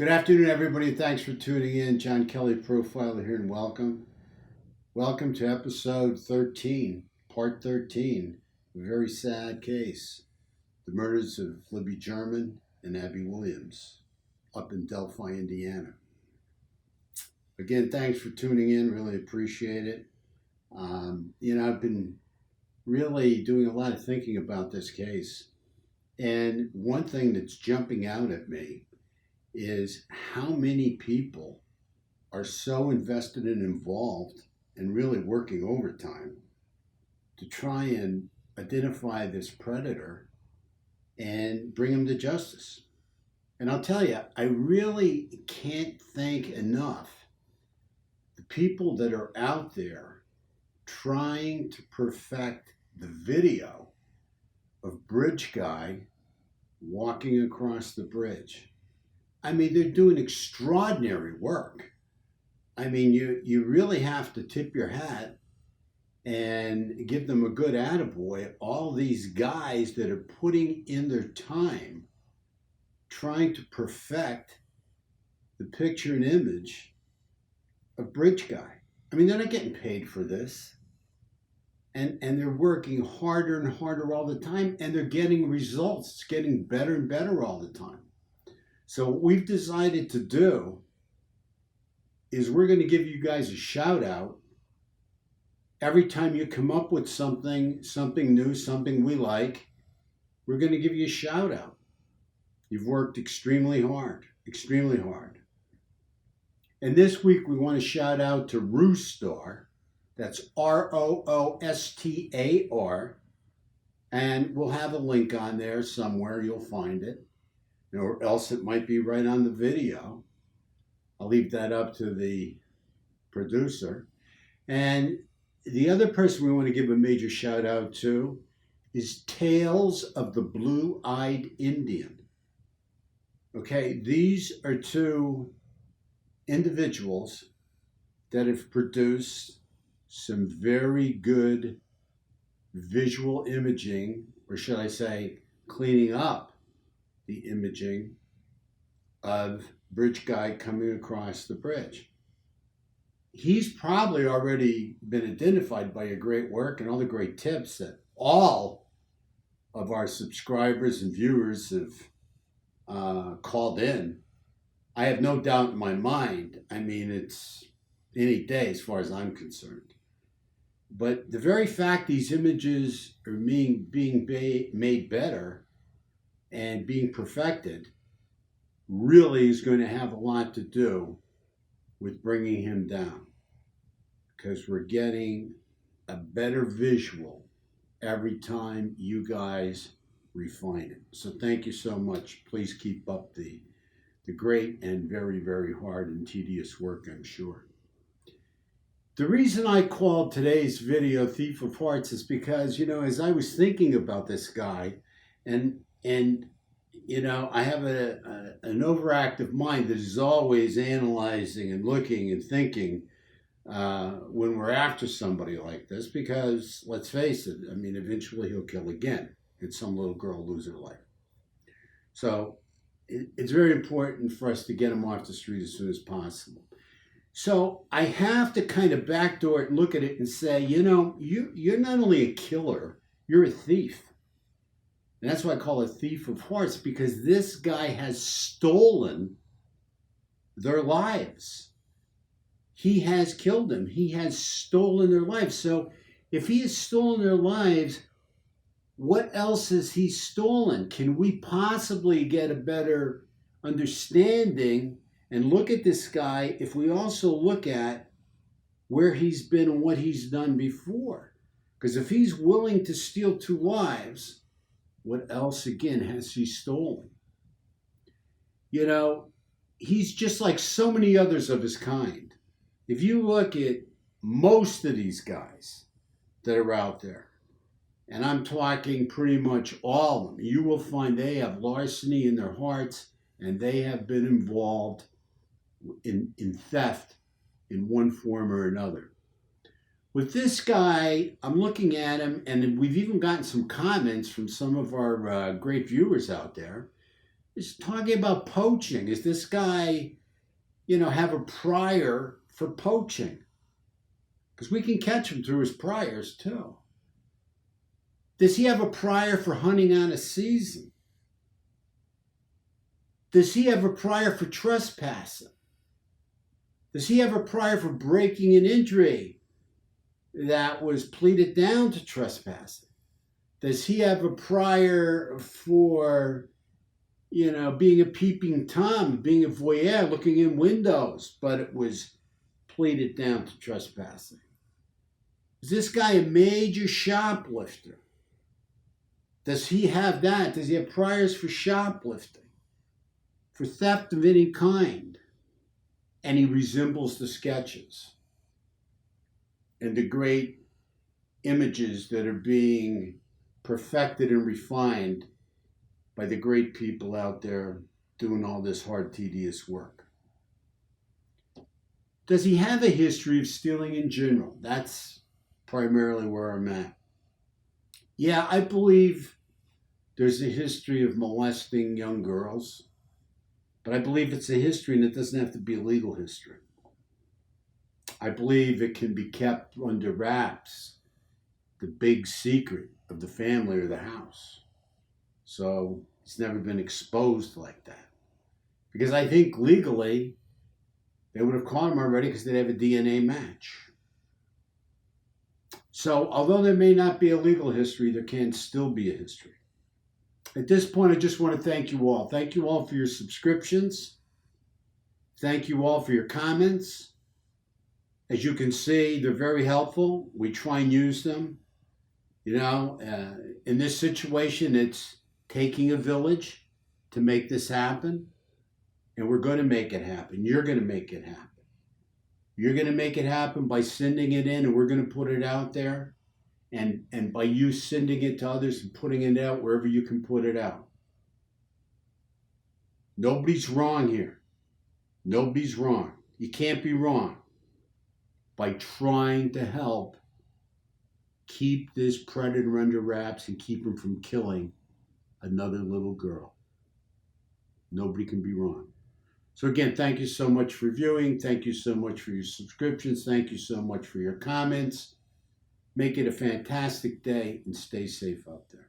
Good afternoon, everybody. Thanks for tuning in. John Kelly, Profiler here, and welcome. Welcome to episode 13, part 13. A very sad case. The murders of Libby and Abby Williams up in Delphi, Indiana. Again, thanks for tuning in. Really appreciate it. I've been really doing a lot of thinking about this case. And one thing that's jumping out at me is how many people are so invested and involved and really working overtime to try and identify this predator and bring him to justice. And I'll tell you, I really can't thank enough the people that are out there trying to perfect the video of Bridge Guy walking across the bridge. I mean, they're doing extraordinary work. I mean, you really have to tip your hat and give them a good attaboy. All these guys that are putting in their time trying to perfect the picture and image of Bridge Guy. I mean, they're not getting paid for this. And they're working harder and harder all the time, and they're getting results. It's getting better and better all the time. So what we've decided to do is we're going to give you guys a shout out every time you come up with something new, something we like. We're going to give you a shout out. You've worked extremely hard. And this week we want to shout out to Roostar. That's Roostar. And we'll have a link on there somewhere. You'll find it. Or else it might be right on the video. I'll leave that up to the producer. And the other person we want to give a major shout out to is Tales of the Blue-Eyed Indian. Okay, these are two individuals that have produced some very good visual imaging, or should I say, cleaning up the imaging of Bridge Guy coming across the bridge. He's probably already been identified by your great work and all the great tips that all of our subscribers and viewers have called in. I have no doubt in my mind. I mean, it's any day as far as I'm concerned. But the very fact these images are being made better and being perfected really is going to have a lot to do with bringing him down, because we're getting a better visual every time you guys refine it. So thank you so much. Please keep up the great and very, very hard and tedious work, I'm sure. The reason I called today's video Thief of Hearts is because, as I was thinking about this guy, and I have an overactive mind that is always analyzing and looking and thinking when we're after somebody like this, because let's face it, I mean, eventually he'll kill again and some little girl will lose her life. So it's very important for us to get him off the street as soon as possible. So I have to kind of backdoor it and look at it and say, you're not only a killer, you're a thief. And that's why I call it Thief of Hearts, because this guy has stolen their lives. He has killed them. He has stolen their lives. So if he has stolen their lives, what else has he stolen? Can we possibly get a better understanding and look at this guy if we also look at where he's been and what he's done before? Because if he's willing to steal two lives, what else again has he stolen? He's just like so many others of his kind. If you look at most of these guys that are out there, and I'm talking pretty much all of them, you will find they have larceny in their hearts and they have been involved in theft in one form or another. With this guy, I'm looking at him, and we've even gotten some comments from some of our great viewers out there is talking about poaching. Is this guy, have a prior for poaching? Because we can catch him through his priors too. Does he have a prior for hunting on a season? Does he have a prior for trespassing? Does he have a prior for breaking an injury that was pleaded down to trespassing? Does he have a prior for, being a peeping Tom, being a voyeur, looking in windows, but it was pleaded down to trespassing? Is this guy a major shoplifter? Does he have that? Does he have priors for shoplifting, for theft of any kind? And he resembles the sketches and the great images that are being perfected and refined by the great people out there doing all this hard, tedious work. Does he have a history of stealing in general? That's primarily where I'm at. Yeah, I believe there's a history of molesting young girls, but I believe it's a history and it doesn't have to be a legal history. I believe it can be kept under wraps, the big secret of the family or the house. So it's never been exposed like that. Because I think legally, they would have caught him already because they'd have a DNA match. So although there may not be a legal history, there can still be a history. At this point, I just want to thank you all. Thank you all for your subscriptions. Thank you all for your comments. As you can see, they're very helpful. We try and use them. In this situation, it's taking a village to make this happen. And we're going to make it happen. You're going to make it happen. You're going to make it happen by sending it in, and we're going to put it out there. And by you sending it to others and putting it out wherever you can put it out. Nobody's wrong here. Nobody's wrong. You can't be wrong by trying to help keep this predator under wraps and keep him from killing another little girl. Nobody can be wrong. So again, thank you so much for viewing. Thank you so much for your subscriptions. Thank you so much for your comments. Make it a fantastic day and stay safe out there.